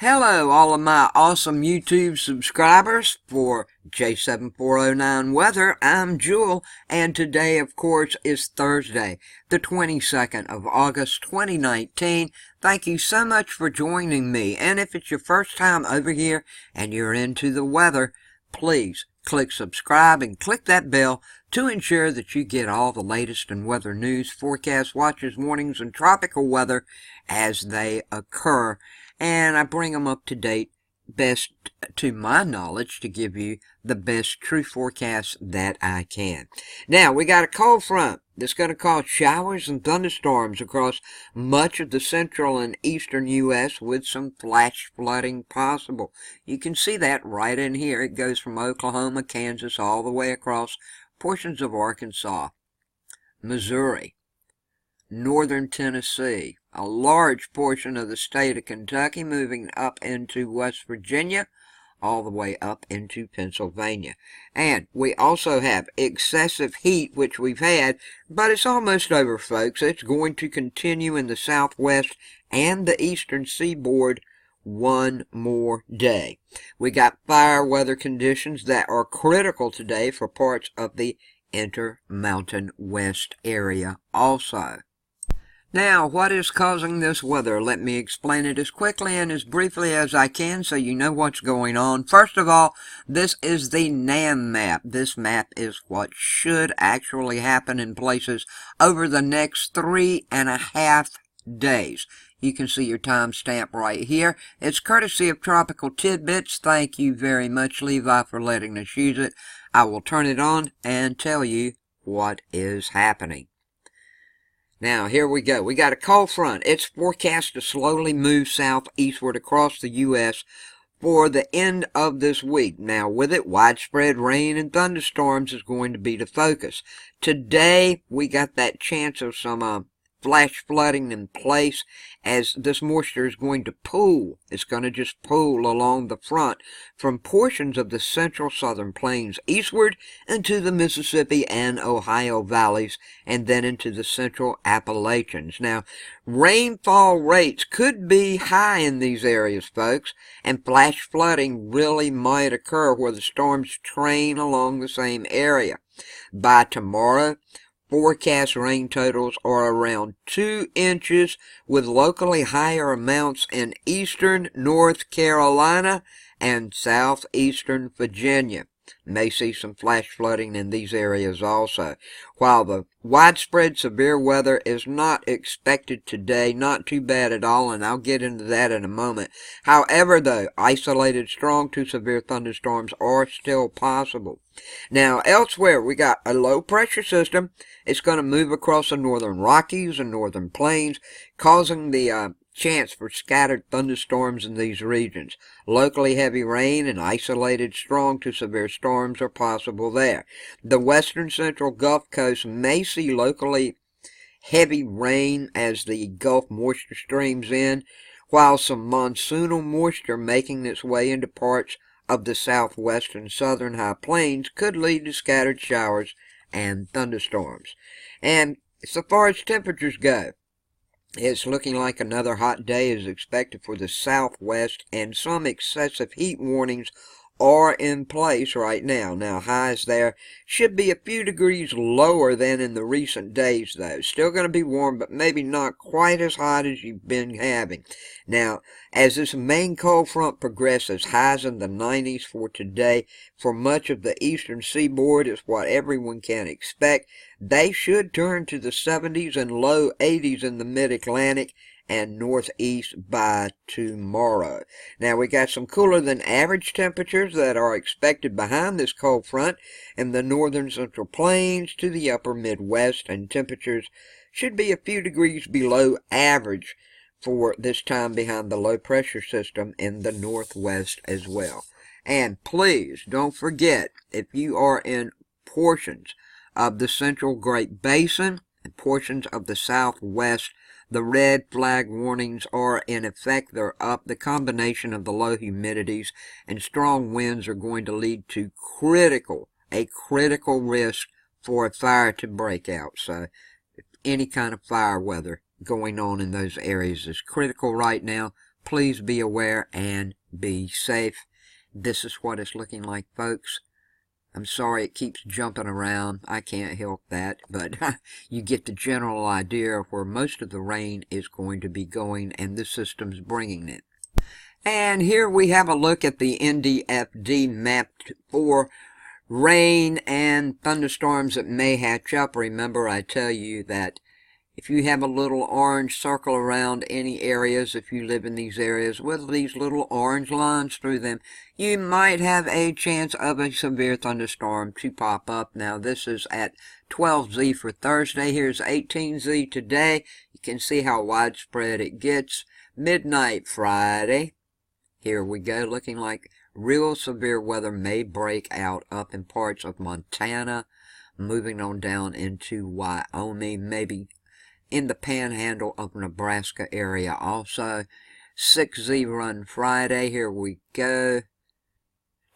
Hello, all of my awesome YouTube subscribers for J7409 Weather. I'm Jewel, and today, of course, is Thursday, the 22nd of August, 2019. Thank you so much for joining me, and if it's your first time over here and you're into the weather, please click subscribe and click that bell to ensure that you get all the latest in weather news, forecasts, watches, warnings, and tropical weather as they occur. And I bring them up to date, best to my knowledge, to give you the best true forecast that I can. Now, we got a cold front that's going to cause showers and thunderstorms across much of the central and eastern U.S. with some flash flooding possible. You can see that right in here. It goes from Oklahoma, Kansas, all the way across portions of Arkansas, Missouri, northern Tennessee, a large portion of the state of Kentucky, moving up into West Virginia, all the way up into Pennsylvania. And we also have excessive heat, which we've had, but it's almost over, folks. It's going to continue in the southwest and the eastern seaboard one more day. We got fire weather conditions that are critical today for parts of the Intermountain West area also. Now, what is causing this weather? Let me explain it as quickly and as briefly as I can so you know what's going on. First of all, this is the NAM map. This map is what should actually happen in places over the next 3.5 days. You can see your timestamp right here. It's courtesy of Tropical Tidbits. Thank you very much, Levi, for letting us use it. I will turn it on and tell you what is happening. Now, here we go. We got a cold front. It's forecast to slowly move southeastward across the U.S. for the end of this week. Now, with it, widespread rain and thunderstorms is going to be the focus. Today, we got that chance of some flash flooding in place as this moisture is going to pool. It's going to just pool along the front from portions of the central southern plains eastward into the Mississippi and Ohio valleys and then into the central Appalachians. Now, rainfall rates could be high in these areas, folks, and flash flooding really might occur where the storms train along the same area. By tomorrow, forecast rain totals are around 2 inches with locally higher amounts in eastern North Carolina and southeastern Virginia. May see some flash flooding in these areas also. While the widespread severe weather is not expected today, not too bad at all, and I'll get into that in a moment. However, though, isolated strong to severe thunderstorms are still possible. Now, elsewhere, we got a low pressure system. It's going to move across the northern Rockies and northern plains, causing the chance for scattered thunderstorms in these regions. Locally heavy rain and isolated strong to severe storms are possible there. The western central Gulf Coast may see locally heavy rain as the Gulf moisture streams in, while some monsoonal moisture making its way into parts of the southwest and southern high plains could lead to scattered showers and thunderstorms. And so far as temperatures go, it's looking like another hot day is expected for the southwest, and some excessive heat warnings are in place right now. Now, highs there should be a few degrees lower than in the recent days, though. Still going to be warm, but maybe not quite as hot as you've been having. Now, as this main cold front progresses, highs in the 90s for today for much of the eastern seaboard is what everyone can expect. They should turn to the 70s and low 80s in the mid-Atlantic and northeast by tomorrow. Now, we got some cooler than average temperatures that are expected behind this cold front in the northern central plains to the upper Midwest, and temperatures should be a few degrees below average for this time behind the low pressure system in the northwest as well. And please don't forget, if you are in portions of the central Great Basin and portions of the southwest, the red flag warnings are in effect. They're up. The combination of the low humidities and strong winds are going to lead to a critical risk for a fire to break out. So any kind of fire weather going on in those areas is critical right now. Please be aware and be safe. This is what it's looking like, folks. I'm sorry it keeps jumping around. I can't help that, but you get the general idea of where most of the rain is going to be going, and the system's bringing it. And here we have a look at the NDFD map for rain and thunderstorms that may hatch up. Remember, I tell you that if you have a little orange circle around any areas, if you live in these areas with these little orange lines through them, you might have a chance of a severe thunderstorm to pop up. Now, this is at 12Z for Thursday. Here's 18Z today. You can see how widespread it gets. Midnight Friday. Here we go, looking like real severe weather may break out up in parts of Montana, moving on down into Wyoming, maybe in the panhandle of Nebraska area also. 6Z run Friday, here we go.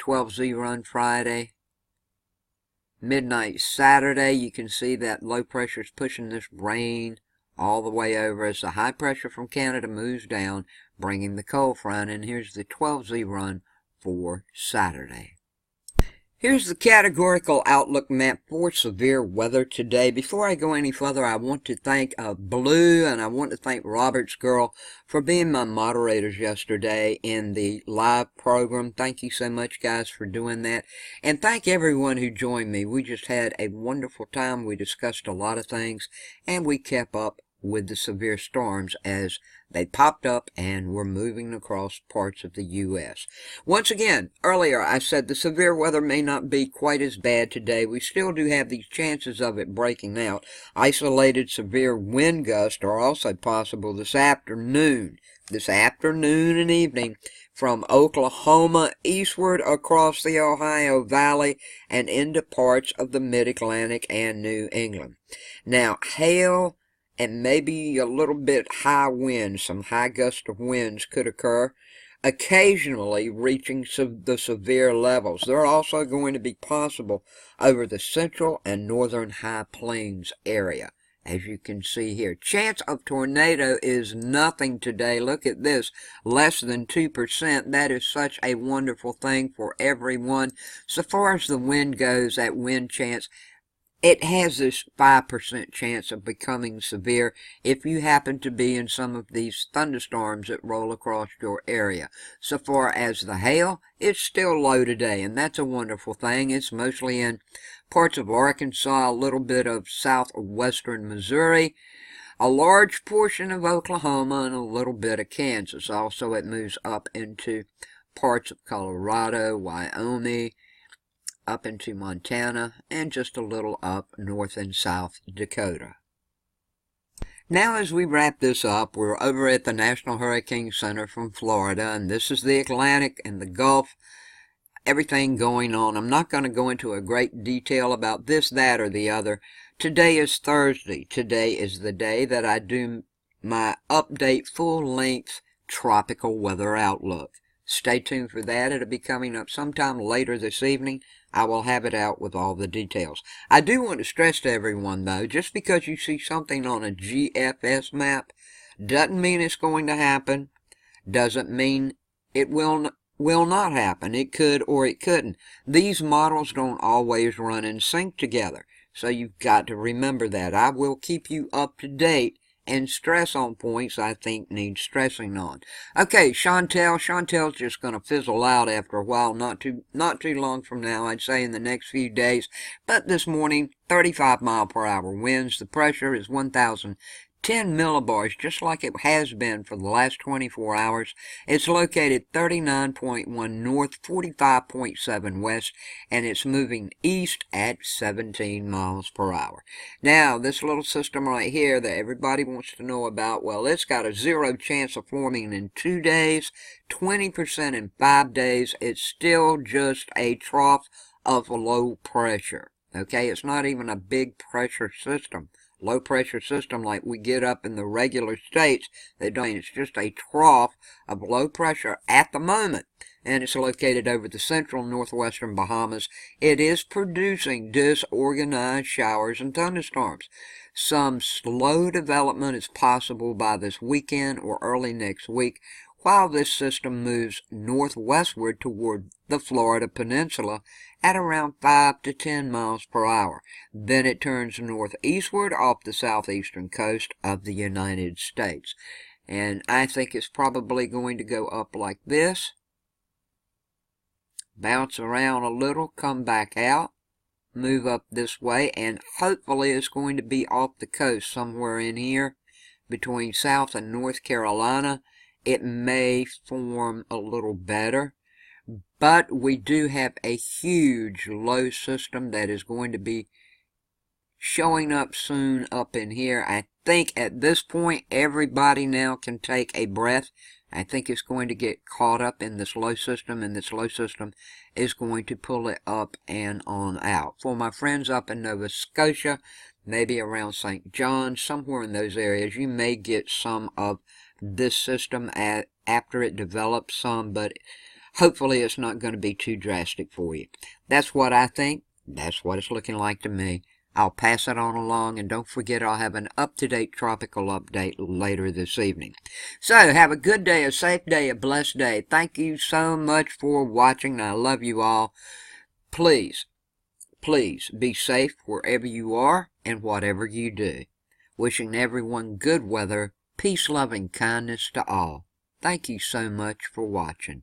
12Z run Friday. Midnight Saturday, you can see that low pressure is pushing this rain all the way over as the high pressure from Canada moves down, bringing the cold front. And here's the 12Z run for Saturday. Here's the categorical outlook map for severe weather today. Before I go any further, I want to thank Blue, and I want to thank Robert's Girl for being my moderators yesterday in the live program. Thank you so much, guys, for doing that. And thank everyone who joined me. We just had a wonderful time. We discussed a lot of things, and we kept up with the severe storms as they popped up and were moving across parts of the U.S. Once again, earlier I said the severe weather may not be quite as bad today. We still do have these chances of it breaking out. Isolated severe wind gusts are also possible this afternoon and evening from Oklahoma eastward across the Ohio Valley and into parts of the Mid-Atlantic and New England. Now, hail and maybe a little bit high winds, some high gust of winds could occur, occasionally reaching the severe levels. They're also going to be possible over the central and northern high plains area, as you can see here. Chance of tornado is nothing today. Look at this, less than 2%. That is such a wonderful thing for everyone. So far as the wind goes, that wind chance, it has this 5% chance of becoming severe if you happen to be in some of these thunderstorms that roll across your area. So far as the hail, it's still low today, and that's a wonderful thing. It's mostly in parts of Arkansas, a little bit of southwestern Missouri, a large portion of Oklahoma, and a little bit of Kansas. Also, it moves up into parts of Colorado, Wyoming, up into Montana, and just a little up north and South Dakota. Now, as we wrap this up, we're over at the National Hurricane Center from Florida, and this is the Atlantic and the Gulf, everything going on. I'm not going to go into a great detail about this, that, or the other. Today is Thursday. Today is the day that I do my update full-length tropical weather outlook. Stay tuned for that. It'll be coming up sometime later this evening. I will have it out with all the details. I do want to stress to everyone, though, just because you see something on a GFS map doesn't mean it's going to happen, doesn't mean it will not happen. It could or it couldn't. These models don't always run in sync together, so you've got to remember that. I will keep you up to date and stress on points I think need stressing on. Okay, Chantel's just going to fizzle out after a while, not too long from now, I'd say in the next few days. But this morning, 35-mile-per-hour winds. The pressure is 1,010 millibars, just like it has been for the last 24 hours. It's located 39.1 north, 45.7 west, and it's moving east at 17 miles per hour. Now, this little system right here that everybody wants to know about, well, it's got a 0 chance of forming in 2 days, 20% in 5 days. It's still just a trough of low pressure. Okay, it's not even a big pressure system. Low pressure system like we get up in the regular states. It's just a trough of low pressure at the moment, and it's located over the central northwestern Bahamas. It is producing disorganized showers and thunderstorms. Some slow development is possible by this weekend or early next week, while this system moves northwestward toward the Florida Peninsula at around 5 to 10 miles per hour. Then it turns northeastward off the southeastern coast of the United States. And I think it's probably going to go up like this, bounce around a little, come back out, move up this way, and hopefully it's going to be off the coast somewhere in here between South and North Carolina. It may form a little better, but we do have a huge low system that is going to be showing up soon up in here. I think at this point everybody now can take a breath. I think it's going to get caught up in this low system, and this low system is going to pull it up and on out. For my friends up in Nova Scotia, maybe around St. John's, somewhere in those areas, you may get some of this system after it develops some, but hopefully it's not going to be too drastic for you. That's what I think. That's what it's looking like to me. I'll pass it on along, and don't forget I'll have an up-to-date tropical update later this evening. So, have a good day, a safe day, a blessed day. Thank you so much for watching. I love you all. Please, please be safe wherever you are and whatever you do. Wishing everyone good weather, peace, love, and kindness to all. Thank you so much for watching.